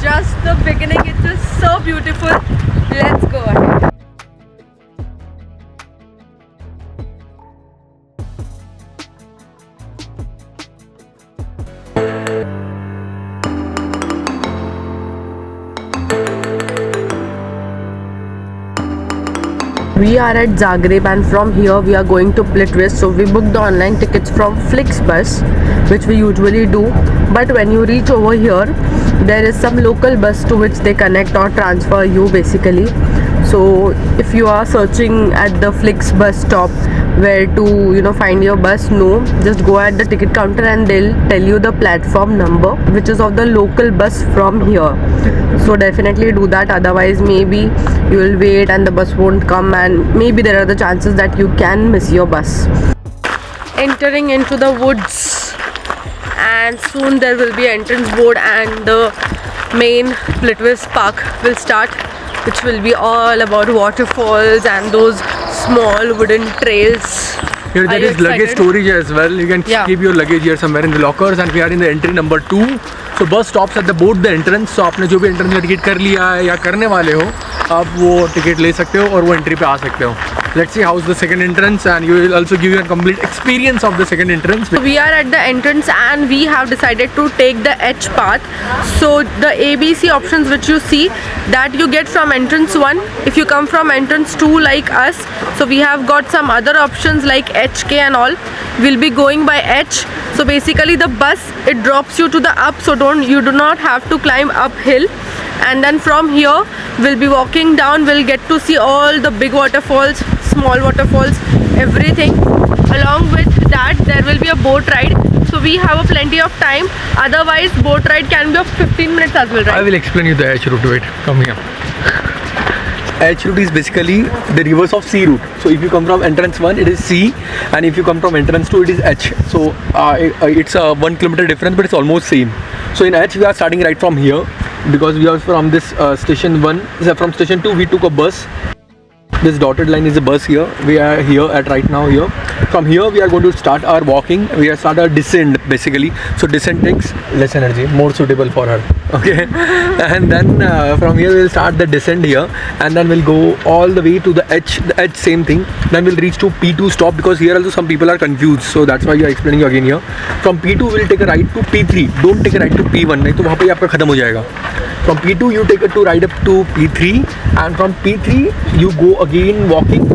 just the beginning. It is so beautiful. Let's go ahead. We are at Zagreb and from here we are going to Plitvice. So we booked the online tickets from Flixbus, which we usually do. But when you reach over here, there is some local bus to which they connect or transfer you basically. So if you are searching at the Flixbus stop where to find your bus, no, just go at the ticket counter and they'll tell you the platform number which is of the local bus from here. So definitely do that, otherwise maybe you will wait and the bus won't come, and maybe there are the chances that you can miss your bus. Entering into the woods, and soon there will be entrance board and the main Plitvice Park will start, which will be all about waterfalls and those small wooden trails. Here there is luggage storage as well. You can keep your luggage here somewhere in the lockers, and we are in the entry number 2. So bus stops at the both the entrance. So आपने जो भी entrance का ticket कर लिया है या करने वाले हो, आप वो टिकट ले सकते हो और वो entry पे आ सकते हो. Let's see how's the second entrance, and you will also give you a complete experience of the second entrance. So we are at the entrance and we have decided to take the H path. So the ABC options which you see, that you get from entrance 1 if you come from entrance 2 like us. So we have got some other options like HK and all. We'll be going by H. So basically the bus, it drops you to the up, so you do not have to climb uphill. And then from here we'll be walking down. We'll get to see all the big waterfalls, small waterfalls, everything. Along with that there will be a boat ride, so we have a plenty of time. Otherwise boat ride can be of 15 minutes as well, right? I will explain you the H route. Wait, come here. H route is basically the reverse of C route. So if you come from entrance 1, it is C, and if you come from entrance 2, it is H. So it's a 1 kilometer difference, but it's almost same. So in H we are starting right from here, because we are from this station 1. From station 2 we took a bus. This dotted line is a bus here. We are here at right now here. From here we are going to start our walking. We are start our descent basically. So descent takes less energy, more suitable for her. Okay. And then from here we'll start the descent here, and then we'll go all the way to the H. The H same thing. Then we'll reach to P2 stop, because here also some people are confused. So that's why we are explaining you again here. From P2 we'll take a right to P3. Don't take a right to P1. नहीं तो वहाँ पे आपका खत्म हो जाएगा. From P2 you take a to ride up to P3, and from P3 you go again walking.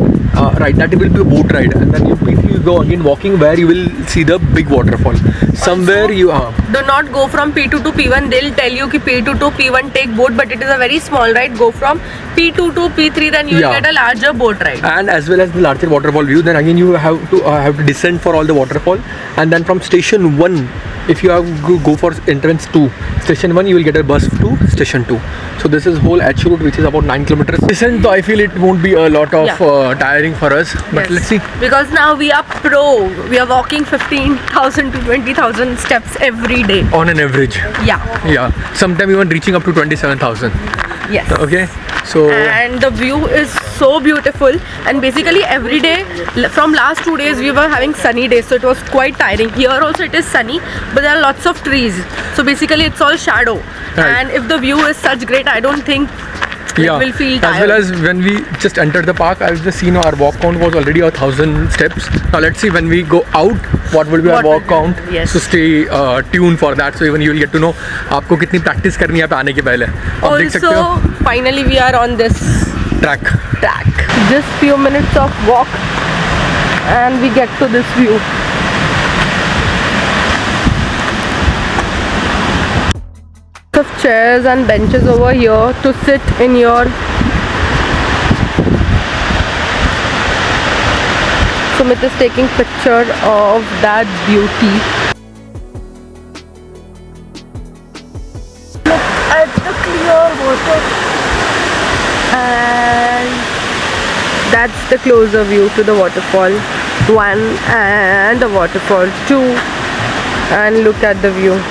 Right, that will be a boat ride, and then you P3 you go again walking, where you will see the big waterfall. Somewhere also, you are. Do not go from P2 to P1. They'll tell you कि P2 to P1 take boat, but it is a very small ride. Go from P2 to P3, then you will get a larger boat ride. And as well as the larger waterfall view. Then again you have to descend for all the waterfall, and then from station 1, if you have go for entrance 2, station 1 you will get a bus to station 2. So this is whole H route, which is about 9 kilometers. Descent, I feel it won't be a lot of tiring for us, but let's see. Because now we are pro. We are walking 15,000 to 20,000 steps every day. On an average. Yeah. Sometimes even reaching up to 27,000. Yes. Okay. So. And the view is so beautiful. And basically every day, from last 2 days, we were having sunny days, so it was quite tiring. Here also it is sunny, but there are lots of trees. So basically it's all shadow. Right. And if the view is such great, I don't think will feel tired. As well as when we just entered the park, I've just seen our walk count was already 1,000 steps. Now let's see when we go out what will be our walk count. Yes. So stay tuned for that. So even you will get to know आपको कितनी practice करनी है यहाँ पे आने के पहले. आप देख सकते हो. Also, finally we are on this track. Just few minutes of walk, and we get to this view. Of chairs and benches over here to sit in your. Sumit is taking picture of that beauty. Look at the clear water, and that's the closer view to the waterfall 1 and the waterfall 2, and look at the view.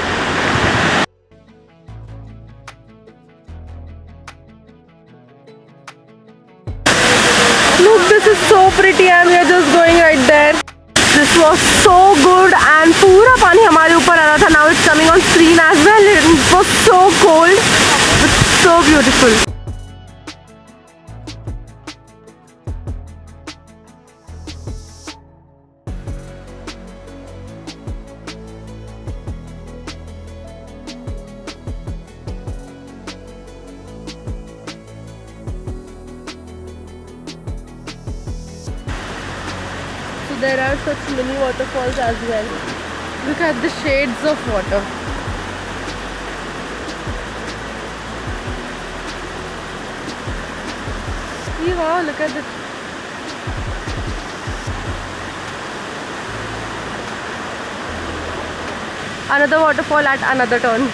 Look, this is so pretty, and we are just going right there. This was so good, and पूरा पानी हमारे ऊपर आ रहा था. Now it's coming on screen as well. It was so cold. so beautiful. So there are such mini waterfalls as well. Look at the shades of water. See, wow, look at this. Another waterfall at another turn.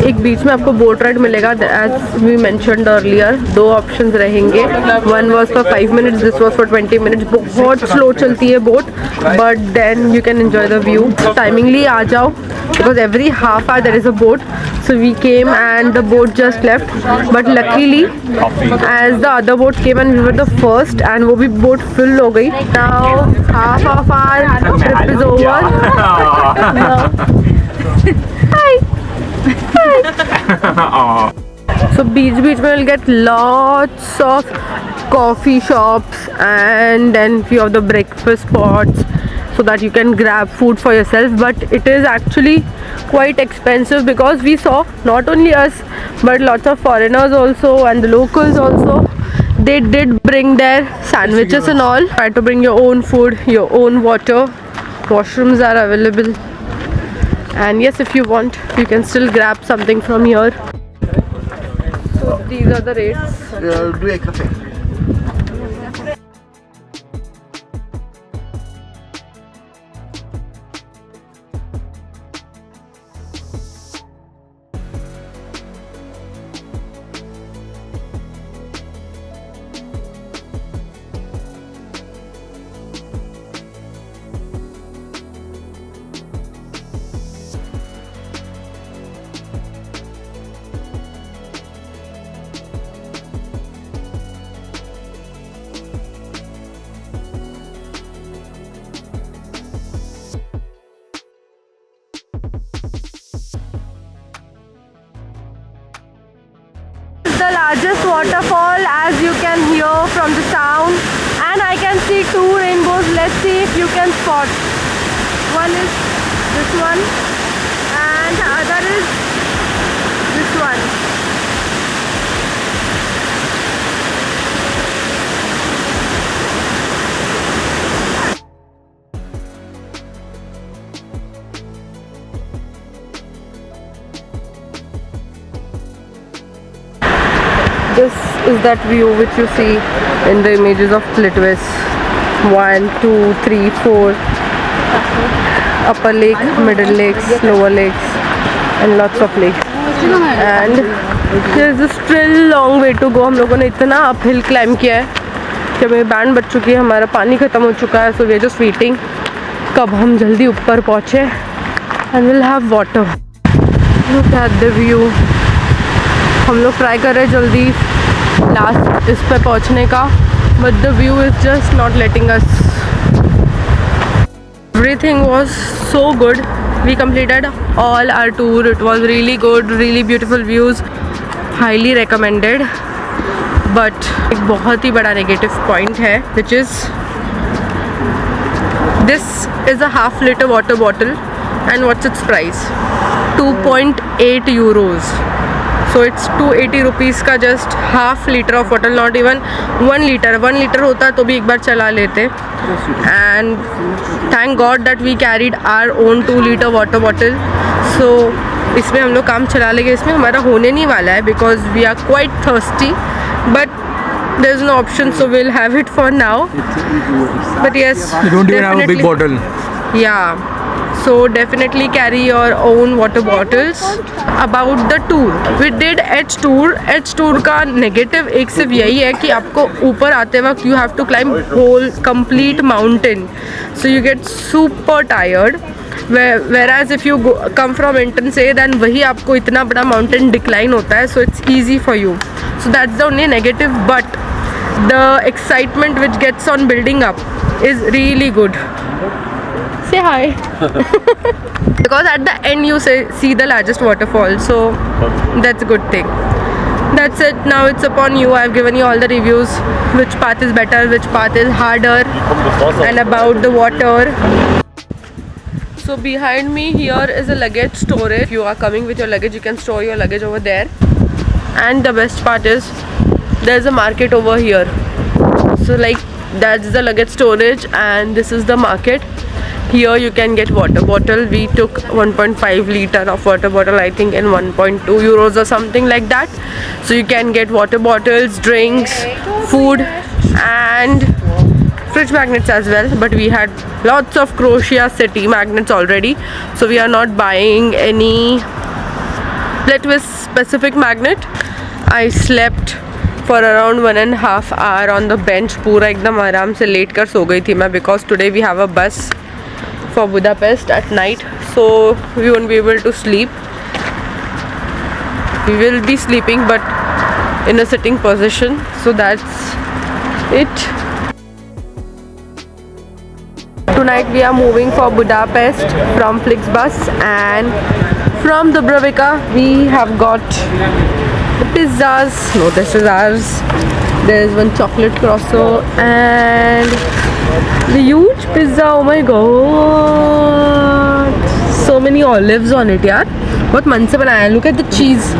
एक बीच में आपको boat ride मिलेगा as we mentioned earlier. 2 options रहेंगे. One was for 5 minutes, this was for 20 minutes. बहुत slow चलती है boat, but then you can enjoy the view. टाइमिंगली आ जाओ because every half hour there is a boat. So we came and the boat just left, but luckily as the other boat came and we were the first and वो भी boat full हो गई. Now half of our trip is over. Hi. So beach में we'll get lots of coffee shops and then few of the breakfast spots so that you can grab food for yourself, but it is actually quite expensive because we saw not only us but lots of foreigners also and the locals also. They did bring their sandwiches and all. Try to bring your own food, your own water. Washrooms are available. And yes, if you want, you can still grab something from here. So these are the rates. Do a cafe. The largest waterfall, as you can hear from the sound, and I can see 2 rainbows. Let's see if you can spot. One is this one and the other is this one. This is that view which you see in the images of Plitvice. 1, 2, 3, 4 upper lake, middle lakes, lower lakes and lots of lakes. And there is still long way to go. हम लोगों ने इतना uphill climb किया है कि हमें band बज चुकी है, हमारा पानी ख़त्म हो चुका है. So we are just waiting कब हम जल्दी ऊपर पहुँचे and we'll have water. Look at the view. हम लोग ट्राई कर रहे हैं जल्दी लास्ट इस पे पहुंचने का, but the view is just not letting us. Everything was so good. We completed all our tour. It was really good, really beautiful views, highly recommended. But एक बहुत ही बड़ा नेगेटिव पॉइंट है which is this is a half litre water bottle and what's its price? 2.8 euros. So it's 280 rupees का just half liter of water, not even 1 liter. 1 liter होता तो भी एक बार चला लेते. And thank God that we carried our own 2 liter water bottle. So इसमें हम लोग काम चला लेंगे. इसमें हमारा होने नहीं वाला है because we are quite thirsty. But there's no option, so we'll have it for now. But yes, you don't even have a big bottle. Yeah. So definitely carry your own water bottles. About the tour, we did H tour. H tour का negative एक सिर्फ यही है कि आपको ऊपर आते वक्त you have to climb whole complete mountain, so you get super tired. Whereas if you come from entrance A, then वही आपको इतना बड़ा mountain decline होता है, so it's easy for you. So that's the only negative, but the excitement which gets on building up is really good. Say hi. Because at the end you see the largest waterfall, so that's a good thing. That's it. Now it's upon you. I've given you all the reviews, which path is better, which path is harder, and about the water. So behind me here is a luggage storage. If you are coming with your luggage, you can store your luggage over there. And the best part is there's a market over here. So like that's the luggage storage and this is the market. Here you can get water bottle. We took 1.5 liter of water bottle, I think in 1.2 euros or something like that. So you can get water bottles, drinks, food and fridge magnets as well. But we had lots of Croatia city magnets already, so we are not buying any Letwis specific magnet. I slept for around 1.5 hours on the bench. पूरा एकदम आराम से late कर सो गई थी मैं, because today we have a bus for Budapest at night, so we won't be able to sleep. We will be sleeping but in a sitting position, so that's it. Tonight we are moving for Budapest from Flixbus, and from Dubrovika we have got the pizzas. No, this is ours. There is one chocolate croissant and the huge pizza. Oh my god, so many olives on it यार, बहुत मन से बनाया है. Look at the cheese.